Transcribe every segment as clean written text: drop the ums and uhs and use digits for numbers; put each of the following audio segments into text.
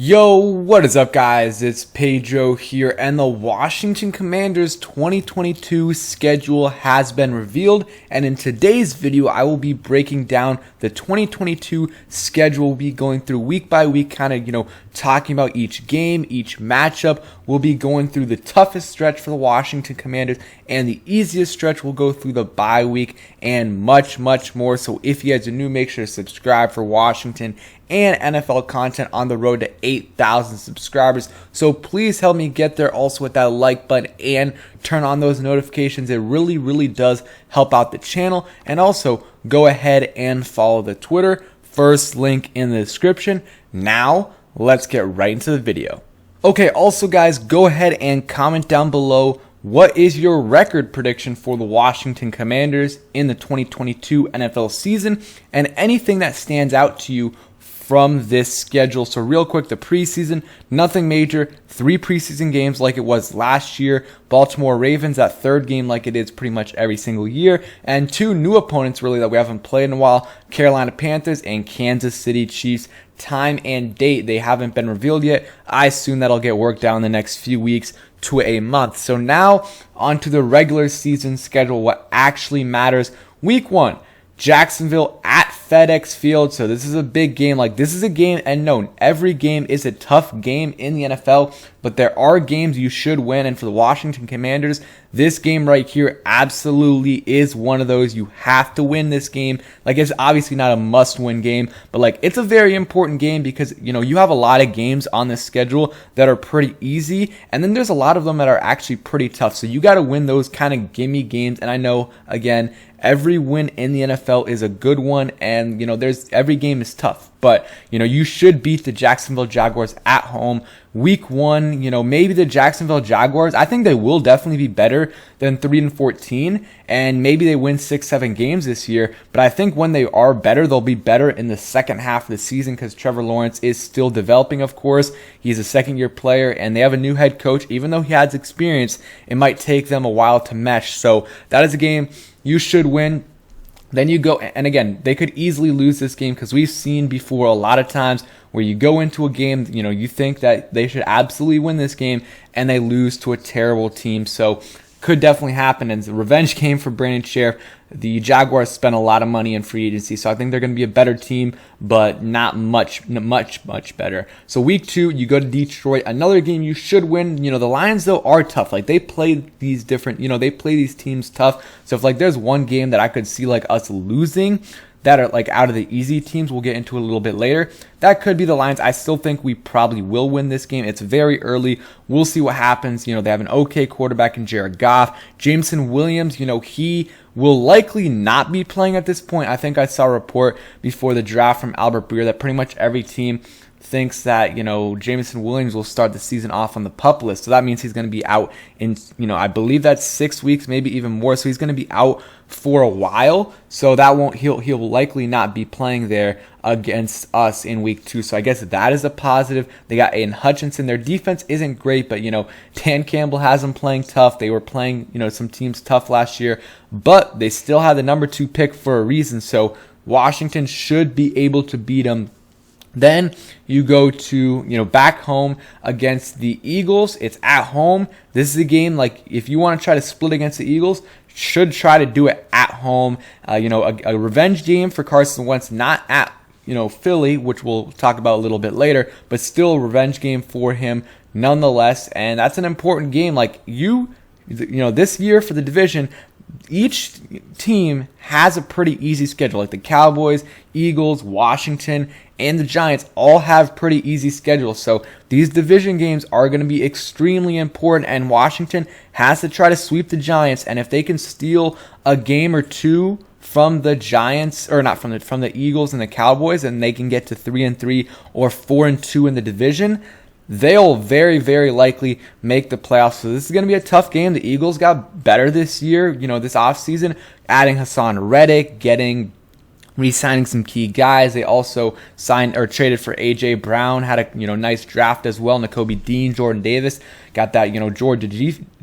Yo, what is up guys? It's Pedro here, and the Washington Commanders 2022 schedule has been revealed, and in today's video I will be breaking down the 2022 schedule. We'll be going through week by week, kind of, talking about each game, each matchup. We'll be going through the toughest stretch for the Washington Commanders and the easiest stretch. We'll go through the bye week and much more. So if you guys are new, make sure to subscribe for Washington and NFL content on the road to 8,000 subscribers. So please help me get there also with that like button and turn on those notifications. It really does help out the channel. And also go ahead and follow the Twitter. First link in the description. Now let's get right into the video. Okay, also guys, go ahead and comment down below what is your record prediction for the Washington Commanders in the 2022 NFL season and anything that stands out to you from this schedule. So real quick, the preseason, nothing major. 3 preseason games like it was last year. Baltimore Ravens, that third game like it is pretty much every single year. And 2 new opponents really that we haven't played in a while. Carolina Panthers and Kansas City Chiefs. Time and date, they haven't been revealed yet. I assume that'll get worked out in the next few weeks to a month. So now onto the regular season schedule, what actually matters. Week 1, Jacksonville at Fedex Field. So this is a big game. This is a game, and no, every game is a tough game in the NFL, but there are games you should win. And for the Washington Commanders, this game right here absolutely is one of those. You have to win this game. It's obviously not a must-win game, but it's a very important game because, you have a lot of games on this schedule that are pretty easy, and then there's a lot of them that are actually pretty tough. So you got to win those kind of gimme games. And I know, again, every win in the NFL is a good one, and every game is tough. But you should beat the Jacksonville Jaguars at home. Week 1, maybe the Jacksonville Jaguars, I think they will definitely be better than 3-14, and maybe they win 6-7 games this year. But I think when they are better, they'll be better in the second half of the season because Trevor Lawrence is still developing, of course. He's a second-year player, and they have a new head coach. Even though he has experience, it might take them a while to mesh. So that is a game you should win. Then you go, and again, they could easily lose this game because we've seen before a lot of times where you go into a game, you think that they should absolutely win this game, and they lose to a terrible team. So could definitely happen. And it's a revenge game for Brandon Sheriff. The Jaguars spent a lot of money in free agency, so I think they're going to be a better team, but not much better. So week 2, you go to Detroit, another game you should win. The Lions though are tough. They play these different, they play these teams tough. So if there's one game that I could see us losing that are out of the easy teams, we'll get into a little bit later, that could be the Lions. I still think we probably will win this game. It's very early. We'll see what happens. They have an okay quarterback in Jared Goff. Jameson Williams, he will likely not be playing at this point. I think I saw a report before the draft from Albert Breer that pretty much every team thinks that, Jameson Williams will start the season off on the PUP list. So that means he's going to be out in, I believe that's 6 weeks, maybe even more. So he's going to be out for a while. So that he'll likely not be playing there against us in week 2. So I guess that is a positive. They got Aiden Hutchinson. Their defense isn't great, but Dan Campbell has them playing tough. They were playing, some teams tough last year, but they still had the number 2 pick for a reason. So Washington should be able to beat them. Then you go to, back home against the Eagles. It's at home. This is a game, if you want to try to split against the Eagles, should try to do it at home. A revenge game for Carson Wentz, not at, Philly, which we'll talk about a little bit later, but still a revenge game for him nonetheless. And that's an important game. This year for the division, each team has a pretty easy schedule. The Cowboys, Eagles, Washington, and the Giants all have pretty easy schedules. So these division games are going to be extremely important, and Washington has to try to sweep the Giants. And if they can steal a game or 2 from the Giants, or not from the Eagles and the Cowboys, and they can get to 3-3 or 4-2 in the division, they'll very likely make the playoffs. So this is going to be a tough game. The Eagles got better this year, this offseason, adding Hassan Reddick, getting re-signing some key guys. They also signed or traded for A.J. Brown, had a nice draft as well. Nakobe Dean, Jordan Davis, got that Georgia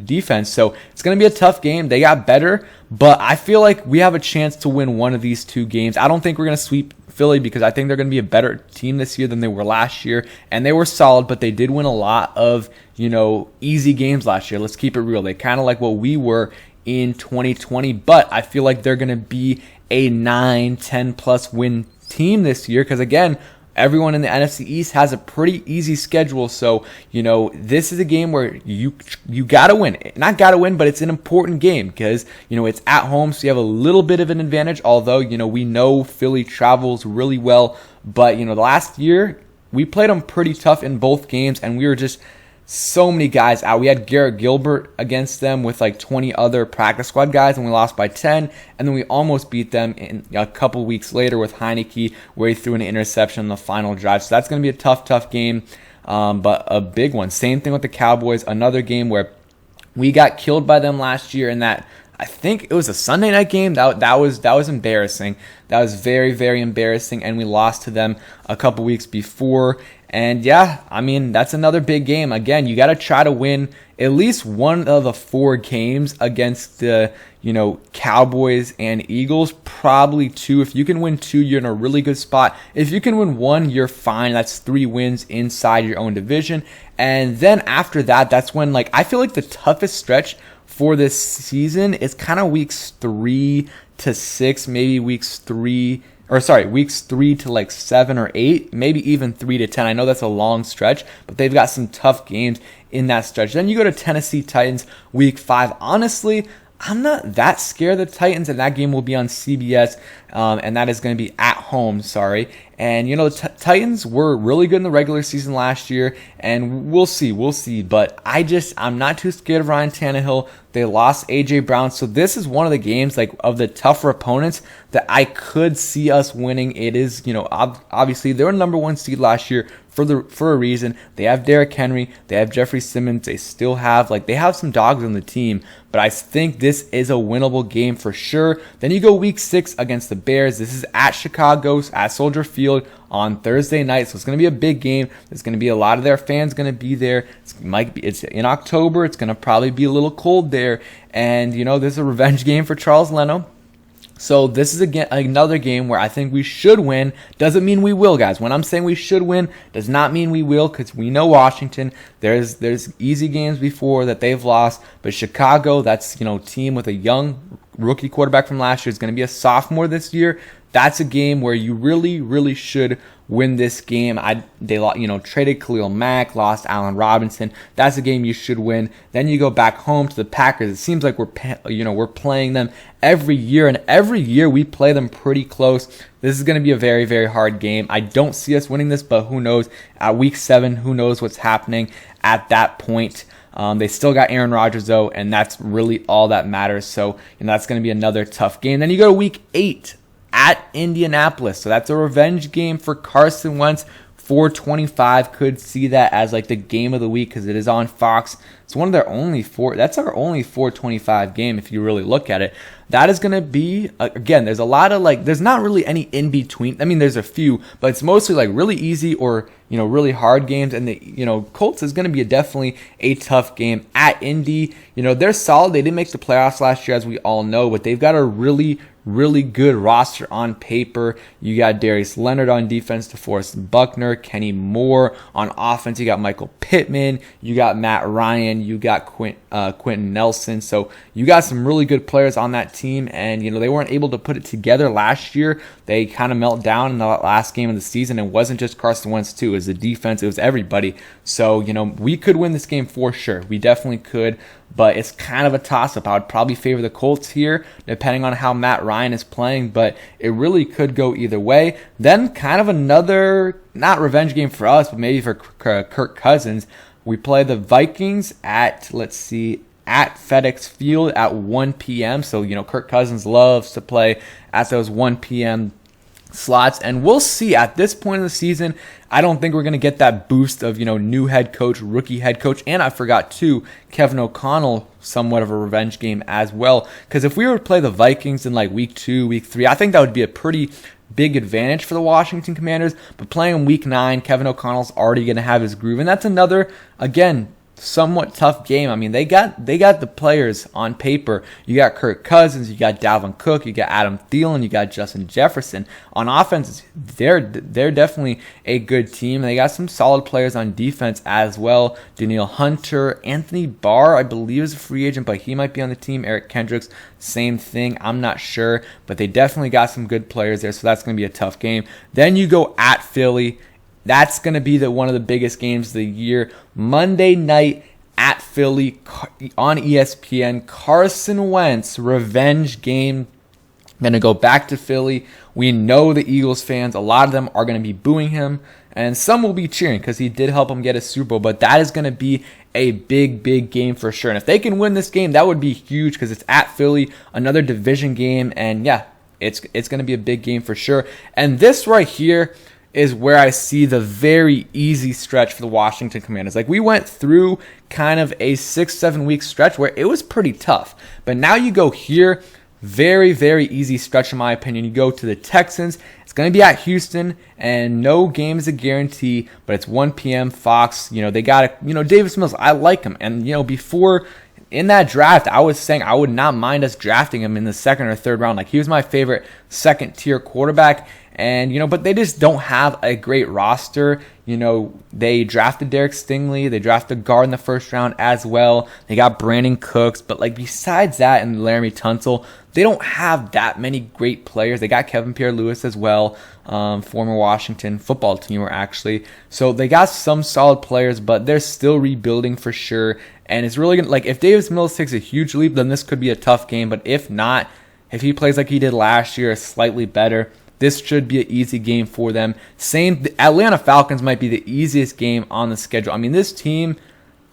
defense. So it's going to be a tough game. They got better, but I feel like we have a chance to win one of these two games. I don't think we're going to sweep Philly because I think they're going to be a better team this year than they were last year, and they were solid, but they did win a lot of easy games last year. Let's keep it real. They kind of like what we were in 2020, but I feel like they're going to be a 9-10 plus win team this year because, again, everyone in the NFC East has a pretty easy schedule. So, this is a game where you got to win. Not got to win, but it's an important game because, it's at home, so you have a little bit of an advantage, although, we know Philly travels really well. But, the last year, we played them pretty tough in both games, and we were just so many guys out. We had Garrett Gilbert against them with like 20 other practice squad guys, and we lost by 10. And then we almost beat them in a couple weeks later with Heineke, where he threw an interception on the final drive. So that's going to be a tough game, but a big one. Same thing with the Cowboys. Another game where we got killed by them last year in that, I think it was a Sunday night game. That was embarrassing. That was very, very embarrassing, and we lost to them a couple weeks before. And yeah, I mean, that's another big game. Again, you got to try to win at least one of the 4 games against the, Cowboys and Eagles, probably 2. If you can win 2, you're in a really good spot. If you can win 1, you're fine. That's 3 wins inside your own division. And then after that, that's when, I feel like the toughest stretch for this season is kind of weeks 3 to 6, maybe weeks 3 to 7 or 8, maybe even 3 to 10. I know that's a long stretch, but they've got some tough games in that stretch. Then you go to Tennessee Titans week 5. Honestly, I'm not that scared of the Titans, and that game will be on CBS, and that is going to be at home, And, the Titans were really good in the regular season last year, and we'll see. But I'm not too scared of Ryan Tannehill. They lost A.J. Brown, so this is one of the games, of the tougher opponents that I could see us winning. It is, obviously, they were number 1 seed last year for a reason. They have Derrick Henry. They have Jeffrey Simmons. They still have, they have some dogs on the team. But I think this is a winnable game for sure. Then you go week 6 against the Bears. This is at Chicago, at Soldier Field on Thursday night. So it's going to be a big game. There's going to be a lot of their fans going to be there. It's in October. It's going to probably be a little cold there. And, this is a revenge game for Charles Leno. So this is again another game where I think we should win. Doesn't mean we will, guys. When I'm saying we should win, does not mean we will, because we know Washington. There's easy games before that they've lost, but Chicago, that's team with a young rookie quarterback from last year, is going to be a sophomore this year. That's a game where you really, really should win this game. They traded Khalil Mack, lost Allen Robinson. That's a game you should win. Then you go back home to the Packers. It seems like we're playing them every year, and every year we play them pretty close. This is going to be a very, very hard game. I don't see us winning this, but who knows? At week 7, who knows what's happening at that point. They still got Aaron Rodgers, though, and that's really all that matters. So that's going to be another tough game. Then you go to week 8 at Indianapolis. So that's a revenge game for Carson Wentz. 425 could see that as the game of the week because it is on Fox. It's one of their only 4. That's our only 425 game if you really look at it. That is going to be, again, there's a lot of there's not really any in between. I mean, there's a few, but it's mostly really easy or, really hard games. And the, Colts is going to be definitely a tough game at Indy. They're solid. They didn't make the playoffs last year, as we all know, but they've got a really good roster on paper. You got Darius Leonard on defense, DeForest Buckner, Kenny Moore on offense. You got Michael Pittman. You got Matt Ryan. You got Quentin Nelson. So you got some really good players on that team, and they weren't able to put it together last year. They kind of melt down in the last game of the season. It wasn't just Carson Wentz too. It was the defense. It was everybody. So we could win this game for sure. We definitely could. But it's kind of a toss-up. I would probably favor the Colts here, depending on how Matt Ryan is playing. But it really could go either way. Then kind of another, not revenge game for us, but maybe for Kirk Cousins. We play the Vikings at FedEx Field at 1 p.m. So, Kirk Cousins loves to play at those 1 p.m. slots, and we'll see. At this point in the season, I don't think we're going to get that boost of, new head coach, rookie head coach, and I forgot too, Kevin O'Connell, somewhat of a revenge game as well, because if we were to play the Vikings in like week 2, week 3, I think that would be a pretty big advantage for the Washington Commanders. But playing in week 9, Kevin O'Connell's already going to have his groove, and that's another, again, somewhat tough game. I mean, they got the players on paper. You got Kirk Cousins, you got Dalvin Cook, you got Adam Thielen, you got Justin Jefferson. On offense, they're definitely a good team. They got some solid players on defense as well. Danielle Hunter, Anthony Barr, I believe is a free agent, but he might be on the team. Eric Kendricks, same thing. I'm not sure, but they definitely got some good players there, so that's going to be a tough game. Then you go at Philly. That's going to be one of the biggest games of the year. Monday night at Philly on ESPN. Carson Wentz, revenge game. Going to go back to Philly. We know the Eagles fans, a lot of them are going to be booing him, and some will be cheering because he did help them get a Super Bowl, but that is going to be a big game for sure. And if they can win this game, that would be huge because it's at Philly, another division game, and yeah, it's going to be a big game for sure. And this right here is where I see the very easy stretch for the Washington Commanders. Like, we went through kind of a 6-7 week stretch where it was pretty tough. But now you go here, very easy stretch in my opinion. You go to the Texans. It's going to be at Houston, and no game is a guarantee, but it's 1 p.m. Fox. They got Davis Mills. I like him. And, before in that draft, I was saying I would not mind us drafting him in the 2nd or 3rd round. Like, he was my favorite 2nd-tier quarterback. And, but they just don't have a great roster. They drafted Derek Stingley. They drafted a guard in the 1st round as well. They got Brandon Cooks. But, besides that and Laramie Tunsil, they don't have that many great players. They got Kevin Pierre-Louis as well, former Washington football teamer, actually. So they got some solid players, but they're still rebuilding for sure. And it's really going to, if Davis Mills takes a huge leap, then this could be a tough game. But if not, if he plays like he did last year, slightly better, this should be an easy game for them. The Atlanta Falcons might be the easiest game on the schedule. I mean, this team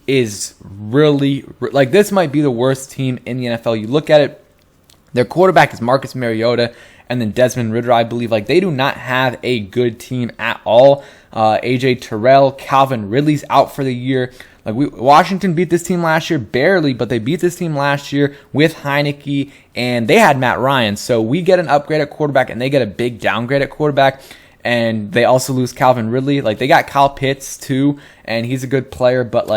is really, this might be the worst team in the NFL. You look at it, their quarterback is Marcus Mariota and then Desmond Ridder, I believe. They do not have a good team at all. AJ Terrell, Calvin Ridley's out for the year. Washington beat this team last year, barely, but they beat this team last year with Heineke, and they had Matt Ryan. So we get an upgrade at quarterback, and they get a big downgrade at quarterback, and they also lose Calvin Ridley. They got Kyle Pitts, too, and he's a good player, but,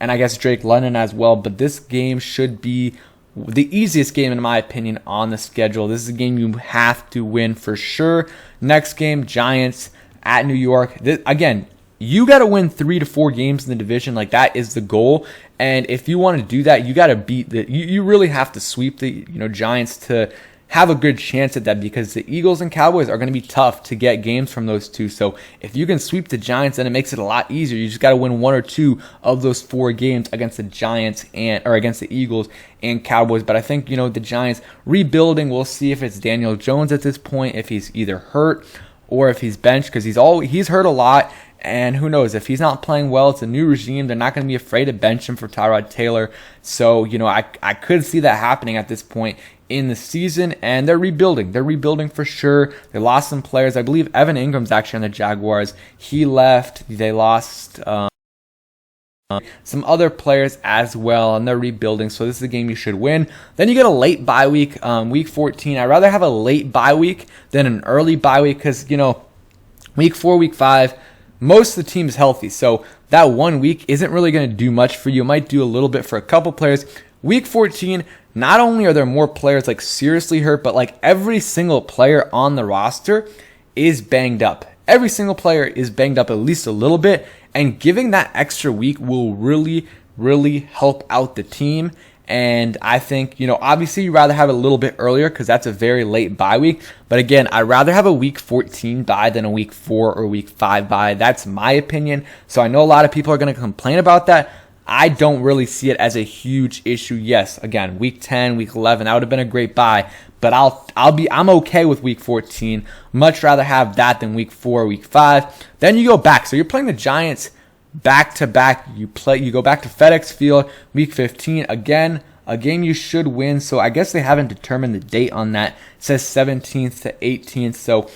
and I guess Drake London as well. But this game should be the easiest game, in my opinion, on the schedule. This is a game you have to win for sure. Next game, Giants at New York. Again, you got to win 3 to 4 games in the division. That is the goal. And if you want to do that, you got to beat you really have to sweep the Giants to have a good chance at that, because the Eagles and Cowboys are going to be tough to get games from those two. So if you can sweep the Giants, then it makes it a lot easier. You just got to win 1 or 2 of those 4 games against the Giants or against the Eagles and Cowboys. But I think, the Giants rebuilding, we'll see if it's Daniel Jones at this point, if he's either hurt or if he's benched, because he's hurt a lot. And who knows, if he's not playing well, it's a new regime. They're not going to be afraid to bench him for Tyrod Taylor. So, I could see that happening at this point in the season. And they're rebuilding. They're rebuilding for sure. They lost some players. I believe Evan Ingram's actually on the Jaguars. He left. They lost some other players as well, and they're rebuilding. So this is a game you should win. Then you get a late bye week, week 14. I'd rather have a late bye week than an early bye week because, week 4, week 5, most of the team is healthy, so that 1 week isn't really going to do much for you. It might do a little bit for a couple players. Week 14, not only are there more players seriously hurt, but every single player on the roster is banged up. Every single player is banged up at least a little bit, and giving that extra week will really help out the team. And I think, obviously you'd rather have it a little bit earlier because that's a very late bye week. But again, I'd rather have a week 14 bye than a week 4 or week 5 bye. That's my opinion. So I know a lot of people are going to complain about that. I don't really see it as a huge issue. Yes, again, week 10, week 11, that would have been a great bye. But I'm okay with week 14. Much rather have that than week 4, week 5. Then you go back. So you're playing the Giants back to back. You go back to Fedex Field, week 15. Again, a game you should win. So I guess they haven't determined the date on that. It says 17th to 18th. So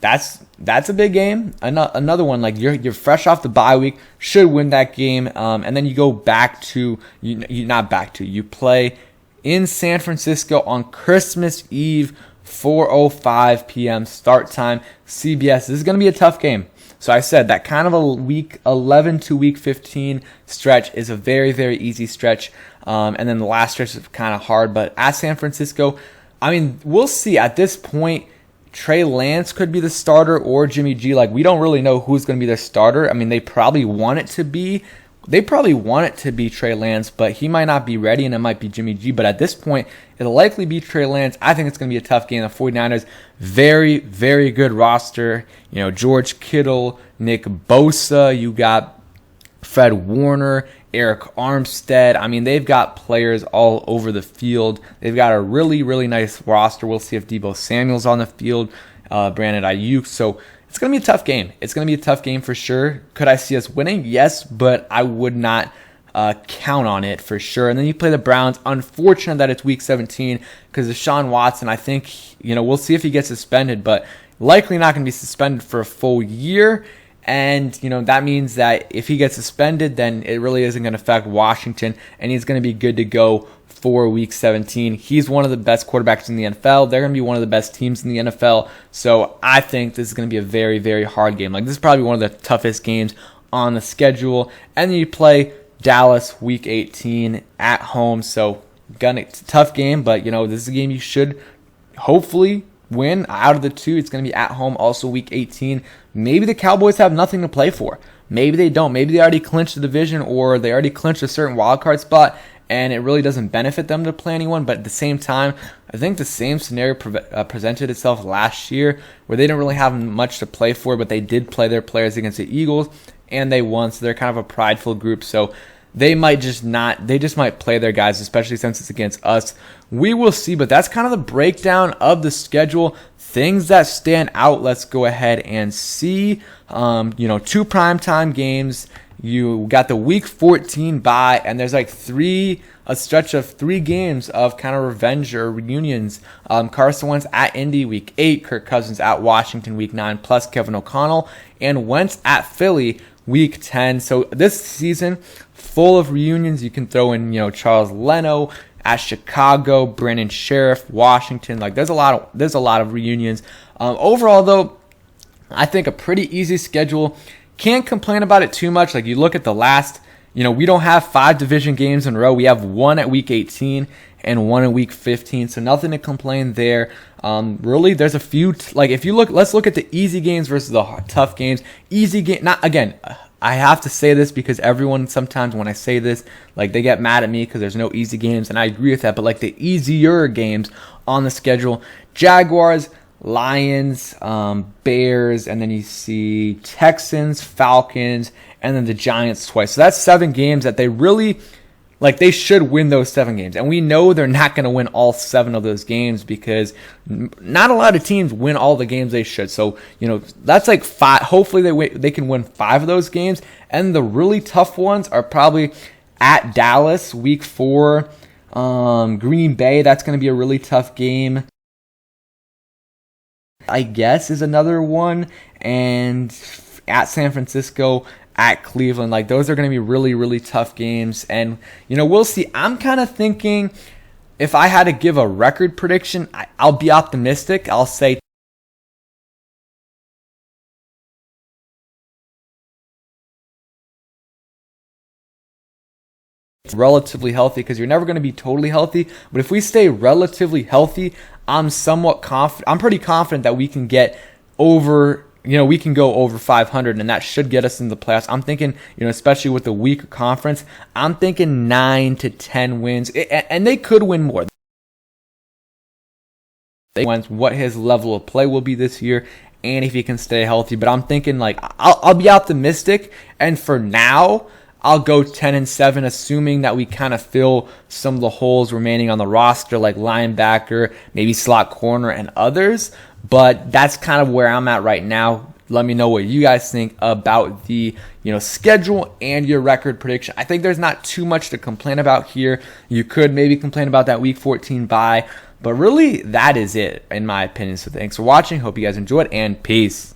that's a big game. Another one, like you're fresh off the bye week, should win that game, and then you go back to you play in San Francisco on Christmas Eve, 4:05 p.m. start time, CBS. This is going to be a tough game. So I said that kind of a week 11 to week 15 stretch is a very, very easy stretch. And then the last stretch is kind of hard. But at San Francisco, I mean, we'll see. At this point, Trey Lance could be the starter or Jimmy G. Like, we don't really know who's going to be their starter. I mean, they probably want it to be Trey Lance, but he might not be ready, and it might be Jimmy G. But at this point, it'll likely be Trey Lance. I think it's going to be a tough game. The 49ers, very, very good roster. You know, George Kittle, Nick Bosa, you got Fred Warner, Eric Armstead. I mean, they've got players all over the field. They've got a really, really nice roster. We'll see if Deebo Samuel's on the field, Brandon Ayuk. So it's going to be a tough game. It's going to be a tough game for sure. Could I see us winning? Yes, but I would not count on it for sure. And then you play the Browns. Unfortunate that it's week 17 because Deshaun Watson, I think, we'll see if he gets suspended, but likely not going to be suspended for a full year. And, that means that if he gets suspended, then it really isn't going to affect Washington, and he's going to be good to go for week 17. He's one of the best quarterbacks in the NFL. They're going to be one of the best teams in the NFL. So I think this is going to be a very, very hard game. Like, this is probably one of the toughest games on the schedule. And then you play Dallas week 18 at home. So it's a tough game, but, this is a game you should hopefully win. Out of the two, it's going to be at home also week 18. Maybe the Cowboys have nothing to play for. Maybe they don't. Maybe they already clinched the division, or they already clinched a certain wild card spot, and it really doesn't benefit them to play anyone. But at the same time, I think the same scenario presented itself last year, where they didn't really have much to play for, but they did play their players against the Eagles, and they won. So they're kind of a prideful group. So they just might play their guys, especially since it's against us. We will see, but that's kind of the breakdown of the schedule. Things that stand out, let's go ahead and see. 2 primetime games. You got the week 14 bye, and there's a stretch of 3 games of kind of revenge or reunions. Carson Wentz at Indy week 8, Kirk Cousins at Washington week 9, plus Kevin O'Connell, and Wentz at Philly week 10. So this season, full of reunions. You can throw in, Charles Leno at Chicago, Brandon Sheriff, Washington. Like, there's a lot of reunions. Overall, though, I think a pretty easy schedule. Can't complain about it too much. Like, you look at the last, we don't have 5 division games in a row. We have 1 at week 18 and 1 in week 15. So nothing to complain there. Really, there's a few, let's look at the easy games versus the tough games. Easy game, I have to say this because everyone sometimes when I say this, they get mad at me because there's no easy games, and I agree with that. But the easier games on the schedule: Jaguars, Lions, Bears, and then you see Texans, Falcons, and then the Giants twice. So that's 7 games that they really they should win those 7 games. And we know they're not going to win all 7 of those games because not a lot of teams win all the games they should. So, that's 5. Hopefully they can win 5 of those games. And the really tough ones are probably at Dallas, week 4. Green Bay, that's going to be a really tough game, I guess, is another one. And at San Francisco, at Cleveland. Those are going to be really, really tough games. And, we'll see. I'm kind of thinking if I had to give a record prediction, I'll be optimistic. I'll say relatively healthy, because you're never going to be totally healthy. But if we stay relatively healthy, I'm pretty confident that we can get over we can go over 500, and that should get us in the playoffs. I'm thinking, especially with the weaker conference, I'm thinking 9 to 10 wins, and they could win more. What his level of play will be this year, and if he can stay healthy. But I'm thinking, I'll be optimistic, and for now, I'll go 10-7, assuming that we kind of fill some of the holes remaining on the roster, like linebacker, maybe slot corner, and others. But that's kind of where I'm at right now. let me know what you guys think about the schedule and your record prediction. I think there's not too much to complain about here. You could maybe complain about that week 14 bye, but really that is it in my opinion. So thanks for watching. Hope you guys enjoyed, and peace.